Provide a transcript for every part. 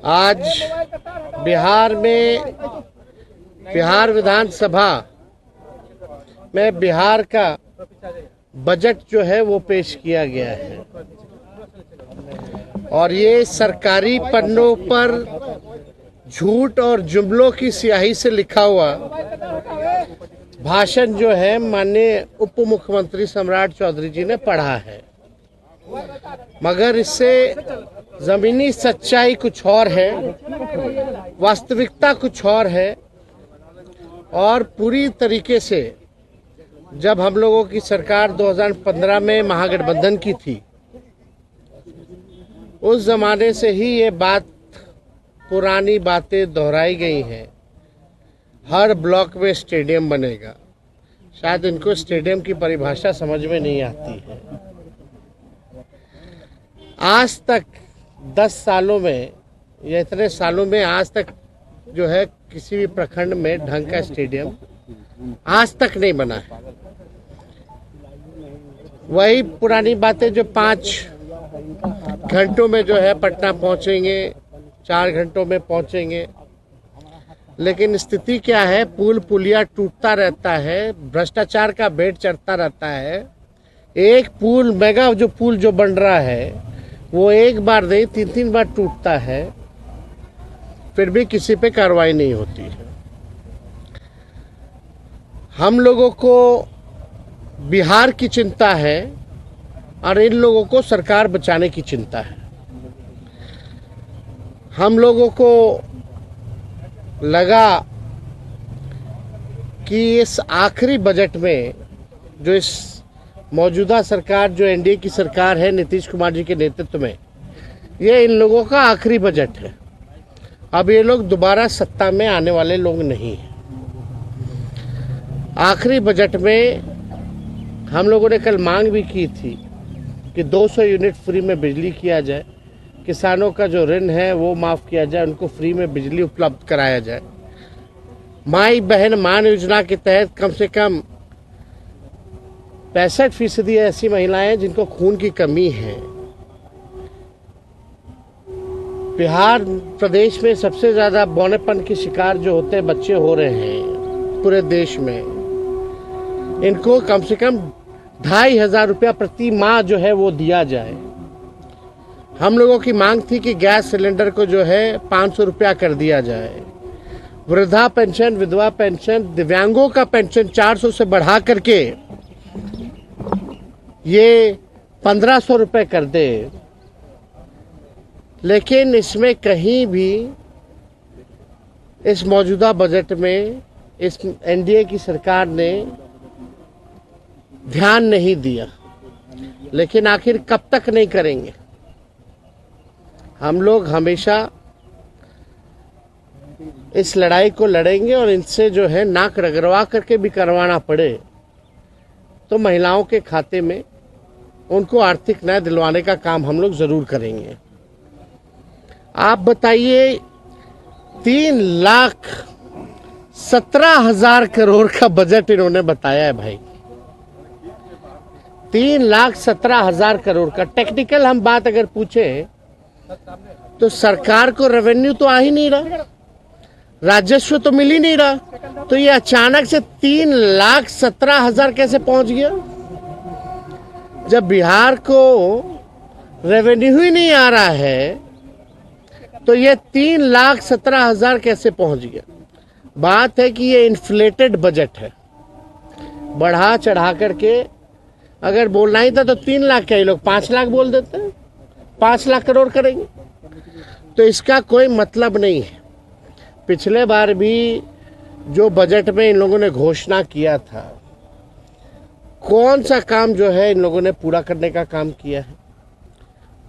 आज बिहार में बिहार विधानसभा में बिहार का बजट जो है वो पेश किया गया है और ये सरकारी पन्नों पर झूठ और जुमलों की स्याही से लिखा हुआ भाषण जो है माननीय उप मुख्यमंत्री सम्राट चौधरी जी ने पढ़ा है, मगर इससे जमीनी सच्चाई कुछ और है, वास्तविकता कुछ और है। और पूरी तरीके से जब हम लोगों की सरकार 2015 में महागठबंधन की थी, उस जमाने से ही ये बात पुरानी बातें दोहराई गई हैं। हर ब्लॉक में स्टेडियम बनेगा। शायद इनको स्टेडियम की परिभाषा समझ में नहीं आती है। आज तक 10 सालों में या इतने सालों में आज तक जो है किसी भी प्रखंड में ढंग का स्टेडियम आज तक नहीं बना है। वही पुरानी बातें जो 5 घंटों में जो है पटना पहुंचेंगे, 4 घंटों में पहुंचेंगे, लेकिन स्थिति क्या है, पुल पुलिया टूटता रहता है, भ्रष्टाचार का भेंट चढ़ता रहता है। एक पुल मेगा जो पुल जो बन रहा है वो एक बार नहीं 3-3 बार टूटता है, फिर भी किसी पे कार्रवाई नहीं होती है। हम लोगों को बिहार की चिंता है और इन लोगों को सरकार बचाने की चिंता है। हम लोगों को लगा कि इस आखिरी बजट में जो इस मौजूदा सरकार जो एनडीए की सरकार है नीतीश कुमार जी के नेतृत्व में, ये इन लोगों का आखिरी बजट है। अब ये लोग दोबारा सत्ता में आने वाले लोग नहीं हैं। आखिरी बजट में हम लोगों ने कल मांग भी की थी कि 200 यूनिट फ्री में बिजली किया जाए, किसानों का जो ऋण है वो माफ़ किया जाए, उनको फ्री में बिजली उपलब्ध कराया जाए। माई बहन मान योजना के तहत कम से कम 65% ऐसी महिलाएं हैं जिनको खून की कमी है। बिहार प्रदेश में सबसे ज़्यादा बौनेपन के शिकार जो होते हैं बच्चे हो रहे हैं पूरे देश में। इनको कम से कम 2500 रुपया प्रति माह जो है वो दिया जाए। हम लोगों की मांग थी कि गैस सिलेंडर को जो है 500 रुपया कर दिया जाए। वृद्धा पेंशन, विधवा पेंशन, दिव्यांगों का पेंशन 400 से बढ़ा करके ये 1500 रुपये कर दे। लेकिन इसमें कहीं भी इस मौजूदा बजट में इस एनडीए की सरकार ने ध्यान नहीं दिया। लेकिन आखिर कब तक नहीं करेंगे? हम लोग हमेशा इस लड़ाई को लड़ेंगे और इनसे जो है नाक रगड़वा करके भी करवाना पड़े तो महिलाओं के खाते में उनको आर्थिक न्याय दिलवाने का काम हम लोग जरूर करेंगे। आप बताइए, 3,17,000 करोड़ का बजट इन्होंने बताया है भाई। 3,17,000 करोड़ का। टेक्निकल हम बात अगर पूछे तो सरकार को रेवेन्यू तो आ ही नहीं रहा, राजस्व तो मिल ही नहीं रहा, तो ये अचानक से 3,17,000 कैसे पहुंच गया? जब बिहार को रेवेन्यू ही नहीं आ रहा है तो ये 3,17,000 कैसे पहुंच गया? बात है कि ये इन्फ्लेटेड बजट है। बढ़ा चढ़ा करके अगर बोलना ही था तो 3 लाख क्या, ये लोग 5 लाख बोल देते हैं, 5 लाख करोड़ करेंगे। तो इसका कोई मतलब नहीं है। पिछले बार भी जो बजट में इन लोगों ने घोषणा किया था, कौन सा काम जो है इन लोगों ने पूरा करने का काम किया है?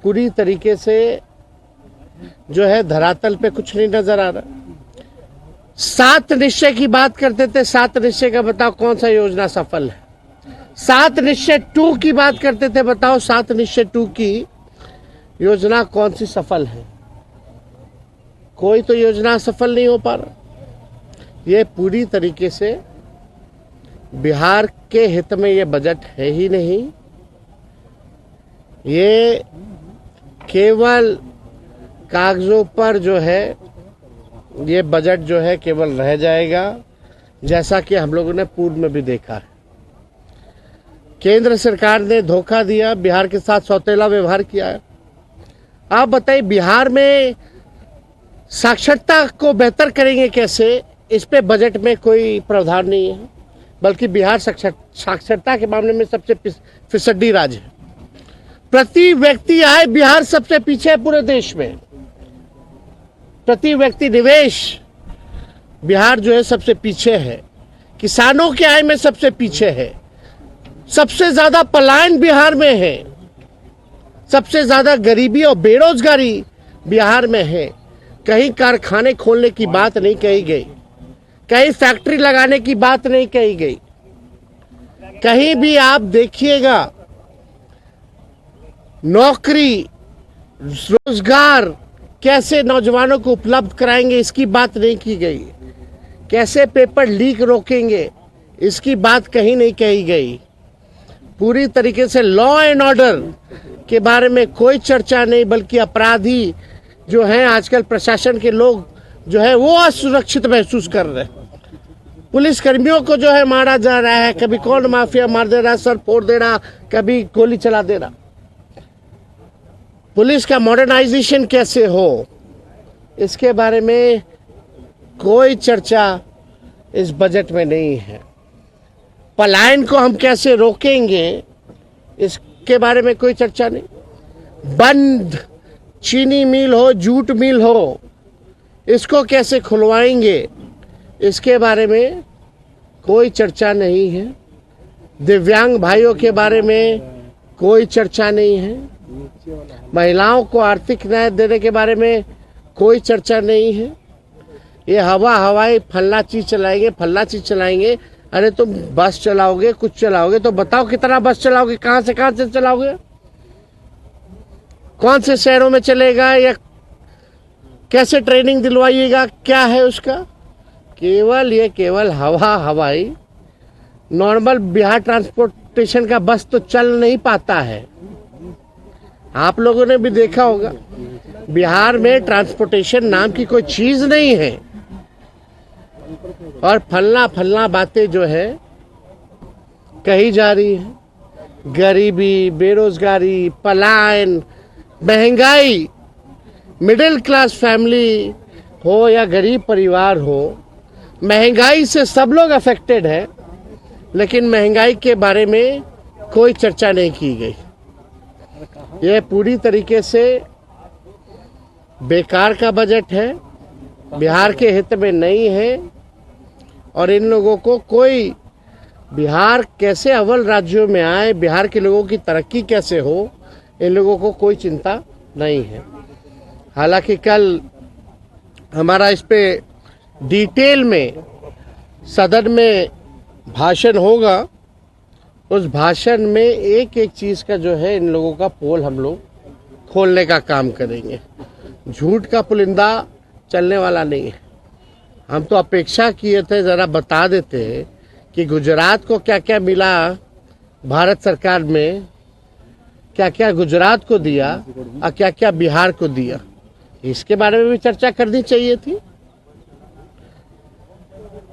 पूरी तरीके से जो है धरातल पे कुछ नहीं नजर आ रहा। 7 निश्चय की बात करते थे, 7 निश्चय का बताओ कौन सा योजना सफल है? 7 निश्चय 2 की बात करते थे, बताओ 7 निश्चय 2 की योजना कौन सी सफल है? कोई तो योजना सफल नहीं हो पा रहा। ये पूरी तरीके से बिहार के हित में ये बजट है ही नहीं। ये केवल कागजों पर जो है ये बजट जो है केवल रह जाएगा, जैसा कि हम लोगों ने पूर्व में भी देखा है। केंद्र सरकार ने धोखा दिया, बिहार के साथ सौतेला व्यवहार किया है। आप बताइए, बिहार में साक्षरता को बेहतर करेंगे कैसे, इस पे बजट में कोई प्रावधान नहीं है, बल्कि बिहार साक्षरता के मामले में सबसे फिसड्डी राज्य है। प्रति व्यक्ति आय बिहार सबसे पीछे है पूरे देश में। प्रति व्यक्ति निवेश बिहार जो है सबसे पीछे है। किसानों के आय में सबसे पीछे है। सबसे ज्यादा पलायन बिहार में है। सबसे ज्यादा गरीबी और बेरोजगारी बिहार में है। कहीं कारखाने खोलने की बात नहीं कही गई, कहीं फैक्ट्री लगाने की बात नहीं कही गई। कहीं भी आप देखिएगा नौकरी, रोजगार कैसे नौजवानों को उपलब्ध कराएंगे, इसकी बात नहीं की गई। कैसे पेपर लीक रोकेंगे, इसकी बात कहीं नहीं कही गई। पूरी तरीके से लॉ एंड ऑर्डर के बारे में कोई चर्चा नहीं, बल्कि अपराधी जो हैं आजकल प्रशासन के लोग जो है वो असुरक्षित महसूस कर रहे हैं। पुलिस कर्मियों को जो है मारा जा रहा है, कभी कौन माफिया मार दे रहा, सर फोड़ दे रहा, कभी गोली चला दे रहा। पुलिस का मॉडर्नाइजेशन कैसे हो, इसके बारे में कोई चर्चा इस बजट में नहीं है। पलायन को हम कैसे रोकेंगे, इसके बारे में कोई चर्चा नहीं। बंद चीनी मिल हो, जूट मिल हो, इसको कैसे खुलवाएंगे, इसके बारे में कोई चर्चा नहीं है। दिव्यांग भाइयों के बारे में कोई चर्चा नहीं है। महिलाओं को आर्थिक न्याय देने के बारे में कोई चर्चा नहीं है। ये हवाई फल्ला चीज चलाएंगे, फल्ला चीज चलाएंगे। अरे तुम बस चलाओगे, कुछ चलाओगे तो बताओ कितना बस चलाओगे, कहां से चलाओगे, कौन से शहरों में चलेगा, या कैसे ट्रेनिंग दिलवाइएगा, क्या है उसका। केवल हवाई नॉर्मल बिहार ट्रांसपोर्टेशन का बस तो चल नहीं पाता है। आप लोगों ने भी देखा होगा बिहार में ट्रांसपोर्टेशन नाम की कोई चीज नहीं है। और फलना बातें जो है कही जा रही है। गरीबी, बेरोजगारी, पलायन, महंगाई, मिडिल क्लास फैमिली हो या गरीब परिवार हो, महंगाई से सब लोग अफेक्टेड है, लेकिन महंगाई के बारे में कोई चर्चा नहीं की गई। यह पूरी तरीके से बेकार का बजट है, बिहार के हित में नहीं है। और इन लोगों को कोई बिहार कैसे अव्वल राज्यों में आए, बिहार के लोगों की तरक्की कैसे हो, इन लोगों को कोई चिंता नहीं है। हालांकि कल हमारा इस पे डिटेल में सदन में भाषण होगा। उस भाषण में एक एक चीज का जो है इन लोगों का पोल हम लोग खोलने का काम करेंगे। झूठ का पुलिंदा चलने वाला नहीं है। हम तो अपेक्षा किए थे जरा बता देते कि गुजरात को क्या क्या मिला, भारत सरकार में क्या क्या गुजरात को दिया और क्या क्या बिहार को दिया, इसके बारे में भी चर्चा करनी चाहिए थी।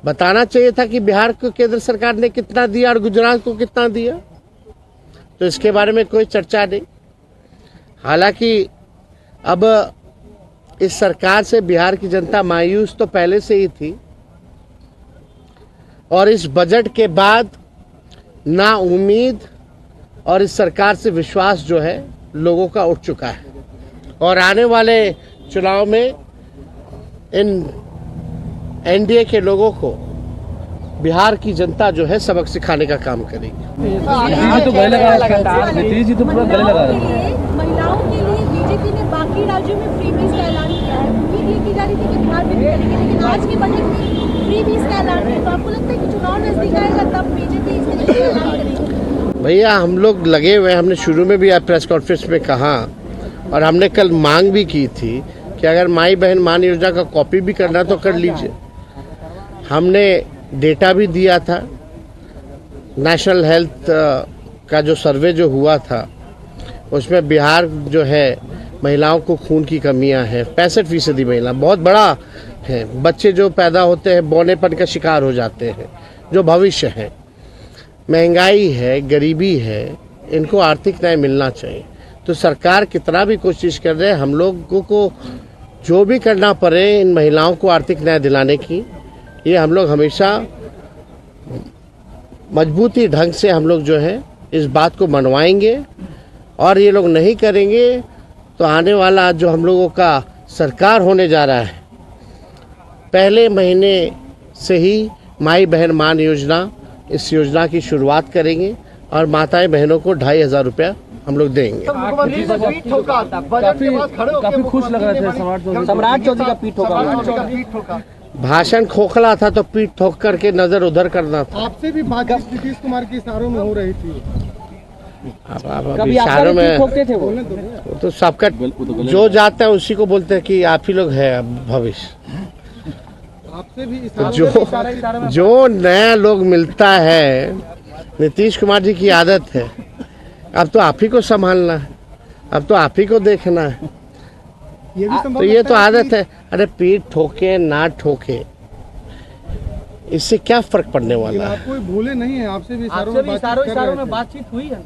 बताना चाहिए था कि बिहार को केंद्र सरकार ने कितना दिया और गुजरात को कितना दिया। तो इसके बारे में कोई चर्चा नहीं। हालांकि अब इस सरकार से बिहार की जनता मायूस तो पहले से ही थी, और इस बजट के बाद ना उम्मीद और इस सरकार से विश्वास जो है लोगों का उठ चुका है। और आने वाले चुनाव में इन एनडीए के लोगों को बिहार की जनता जो है सबक सिखाने का काम करेगी। नीतीश जी तो पूरा गले लगा रहे हैं। महिलाओं के लिए बीजेपी ने बाकी राज्यों में फ्री बीस का ऐलान किया है। उम्मीद ये की जा रही थी कि बिहार में भी करेंगे, लेकिन आज के बजट में फ्री बीस का ऐलान है। तो आपको लगता है कि चुनाव नजदीक आएगा तब बीजेपी इस तरीके का ऐलान करेगी? भैया हम लोग लगे हुए, हमने शुरू में भी आप प्रेस कॉन्फ्रेंस में कहा और हमने कल मांग भी की थी कि अगर माई बहन मान योजना का कॉपी भी करना तो कर लीजिए। हमने डेटा भी दिया था, नेशनल हेल्थ का जो सर्वे जो हुआ था उसमें बिहार जो है महिलाओं को खून की कमियां हैं, 65% महिला बहुत बड़ा है। बच्चे जो पैदा होते हैं बौनेपन का शिकार हो जाते हैं, जो भविष्य है। महंगाई है, गरीबी है, इनको आर्थिक न्याय मिलना चाहिए। तो सरकार कितना भी कोशिश कर रहे हैं, हम लोगों को जो भी करना पड़े इन महिलाओं को आर्थिक न्याय दिलाने की, ये हम लोग हमेशा मजबूती ढंग से हम लोग जो है इस बात को मनवाएंगे। और ये लोग नहीं करेंगे तो आने वाला जो हम लोगों का सरकार होने जा रहा है, पहले महीने से ही माई बहन मान योजना, इस योजना की शुरुआत करेंगे और माताएं बहनों को 2,500 रुपया हम लोग देंगे। काफी खुश लग रहे थे सम्राट चौधरी का पीठ ठोका। भाषण खोखला था तो पीठ ठोक करके नजर उधर करना था। आपसे भी बातचीत नीतीश कुमार के इशारों में हो रही थी। अब इशारों में वो तो सबका जो जाता है उसी को बोलते हैं कि आप ही लोग है भविष्य। आपसे भी तो जो नया लोग मिलता है, नीतीश कुमार जी की आदत है, अब तो आप ही को संभालना है, अब तो आप ही को देखना है। तो ये तो आदत है। अरे पीठ ठोके ना ठोके, इससे क्या फर्क पड़ने वाला है? कोई भूले नहीं है, आपसे भी इशारों में बातचीत हुई है।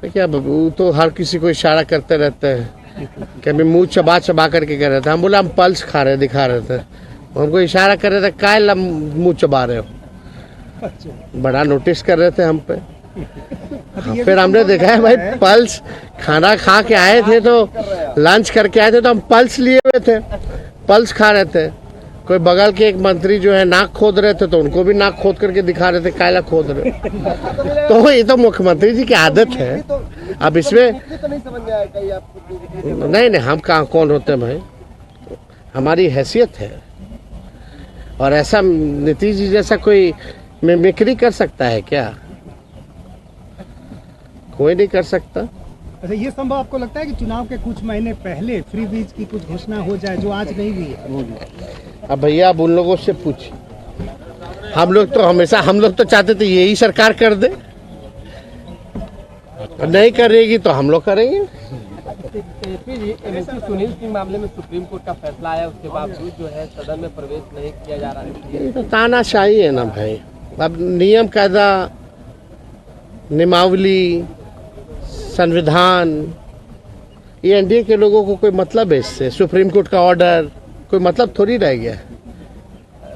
क्या वो तो हर किसी को इशारा करते रहते हैं, कभी मुंह चबा चबा करके कह रहे थे। हम बोले हम पल्स खा रहे, दिखा रहे थे, हमको इशारा कर रहे थे, काय मुंह चबा रहे हो, बड़ा नोटिस कर रहे थे हम पे। फिर हमने देखा है भाई, पल्स खाना खा के आए थे, तो लंच करके आए थे, तो हम पल्स लिए हुए थे, पल्स खा रहे थे। कोई बगल के एक मंत्री जो है नाक खोद रहे थे, तो उनको भी नाक खोद करके दिखा रहे थे, कायला खोद रहे। तो ये तो मुख्यमंत्री जी की आदत है। अब इसमें नहीं, हम कहाँ कौन होते हैं भाई, हमारी हैसियत है। और ऐसा नीतीश जी जैसा कोई मिमिक्री कर सकता है क्या? कोई नहीं कर सकता। अच्छा, ये संभव आपको लगता है कि चुनाव के कुछ महीने पहले फ्री बीज की कुछ घोषणा हो जाए, जो आज नहीं हुई है? अब भैया आप उन लोगों से पूछिए। हम लोग तो चाहते थे यही सरकार कर दे, नहीं करेगी तो हम लोग करेंगे। सुनील सिंह मामले में सुप्रीम कोर्ट का फैसला आया, उसके बावजूद जो है सदन में प्रवेश नहीं किया जा रहा है। ये तो तानाशाही है ना भाई। अब नियम कायदा, नियमावली, संविधान, ये एनडीए के लोगों को कोई मतलब है इससे? सुप्रीम कोर्ट का ऑर्डर कोई मतलब थोड़ी रह गया है।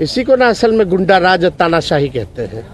इसी को ना असल में गुंडा राज और तानाशाही कहते हैं।